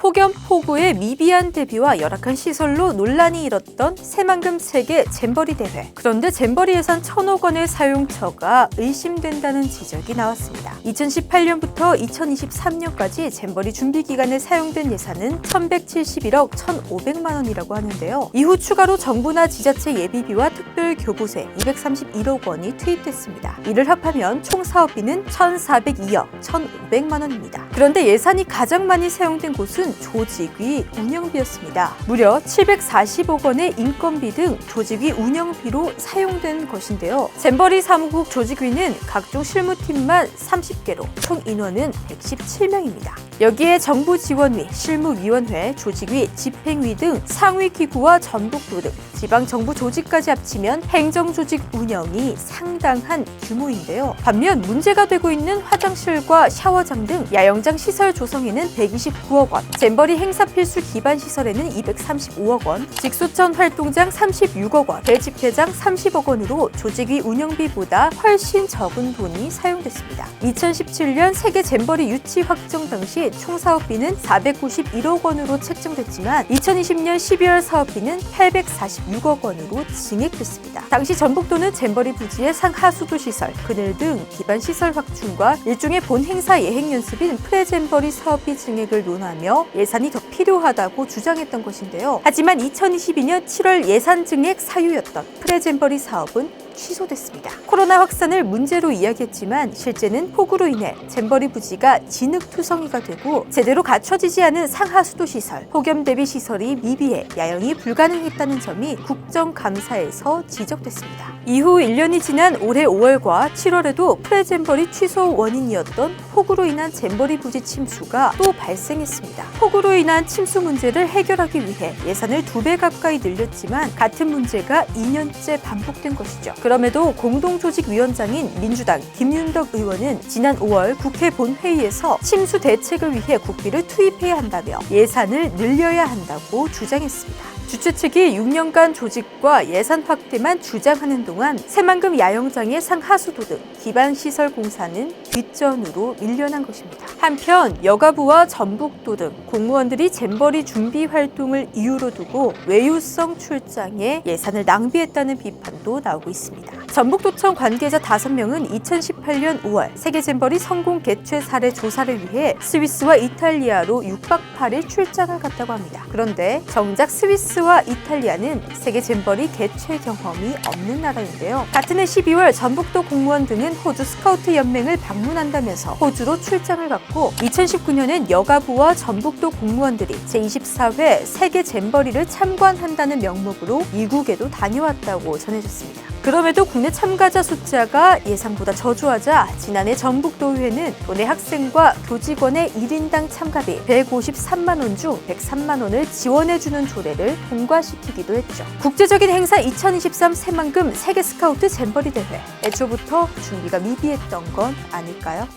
폭염 폭우의 미비한 대비와 열악한 시설로 논란이 일었던 새만금 세계 잼버리 대회. 그런데 잼버리 예산 1,000억 원의 사용처가 의심된다는 지적이 나왔습니다. 2018년부터 2023년까지 잼버리 준비 기간에 사용된 예산은 1,171억 1,500만 원이라고 하는데요. 이후 추가로 정부나 지자체 예비비와 특별교부세 231억 원이 투입됐습니다. 이를 합하면 총 사업비는 1,402억 1,500만 원입니다. 그런데 예산이 가장 많이 사용된 곳은 조직위 운영비였습니다. 무려 740억 원의 인건비 등 조직위 운영비로 사용된 것인데요. 잼버리 사무국 조직위는 각종 실무팀만 30개로 총 인원은 117명입니다. 여기에 정부지원위, 실무위원회, 조직위, 집행위 등 상위 기구와 전북도 등 지방정부 조직까지 합치면 행정조직 운영이 상당한 규모인데요. 반면 문제가 되고 있는 화장실과 샤워장 등 야영장 시설 조성에는 129억 원, 잼버리 행사 필수 기반 시설에는 235억 원, 직소천 활동장 36억 원, 대집회장 30억 원으로 조직위 운영비보다 훨씬 적은 돈이 사용됐습니다. 2017년 세계 잼버리 유치 확정 당시 총 사업비는 491억 원으로 책정됐지만 2020년 12월 사업비는 846억 원으로 증액됐습니다. 당시 전북도는 잼버리 부지의 상하수도 시설, 그늘 등 기반 시설 확충과 일종의 본 행사 예행 연습인 프레잼버리 사업비 증액을 논하며 예산이 더 필요하다고 주장했던 것인데요. 하지만 2022년 7월 예산 증액 사유였던 프레잼버리 사업은 취소됐습니다. 코로나 확산을 문제로 이야기했지만 실제는 폭우로 인해 잼버리 부지가 진흙투성이가 되고 제대로 갖춰지지 않은 상하수도 시설, 폭염 대비 시설이 미비해 야영이 불가능했다는 점이 국정감사에서 지적됐습니다. 이후 1년이 지난 올해 5월과 7월에도 프레잼버리 취소 원인이었던 폭우로 인한 잼버리 부지 침수가 또 발생했습니다. 폭우로 인한 침수 문제를 해결하기 위해 예산을 2배 가까이 늘렸지만 같은 문제가 2년째 반복된 것이죠. 그럼에도 공동조직위원장인 민주당 김윤덕 의원은 지난 5월 국회 본회의에서 침수 대책을 위해 국비를 투입해야 한다며 예산을 늘려야 한다고 주장했습니다. 주최 측이 6년간 조직과 예산 확대만 주장하는 동안 새만금 야영장의 상하수도 등 기반시설 공사는 뒷전으로 밀려난 것입니다. 한편 여가부와 전북도 등 공무원들이 잼버리 준비 활동을 이유로 두고 외유성 출장에 예산을 낭비했다는 비판도 나오고 있습니다. 전북도청 관계자 5명은 2018년 5월 세계 잼버리 성공 개최 사례 조사를 위해 스위스와 이탈리아로 6박 8일 출장을 갔다고 합니다. 그런데 정작 스위스와 이탈리아는 세계 잼버리 개최 경험이 없는 나라인데요. 같은 해 12월 전북도 공무원 등은 호주 스카우트 연맹을 방문한다면서 호주로 출장을 갔고 2019년엔 여가부와 전북도 공무원들이 제24회 세계 잼버리를 참관한다는 명목으로 미국에도 다녀왔다고 전해졌습니다. 그럼에도 국내 참가자 숫자가 예상보다 저조하자 지난해 전북도의회는 도내 학생과 교직원의 1인당 참가비 153만 원 중 103만 원을 지원해주는 조례를 통과시키기도 했죠. 국제적인 행사 2023 새만금 세계 스카우트 잼버리 대회. 애초부터 준비가 미비했던 건 아닐까요?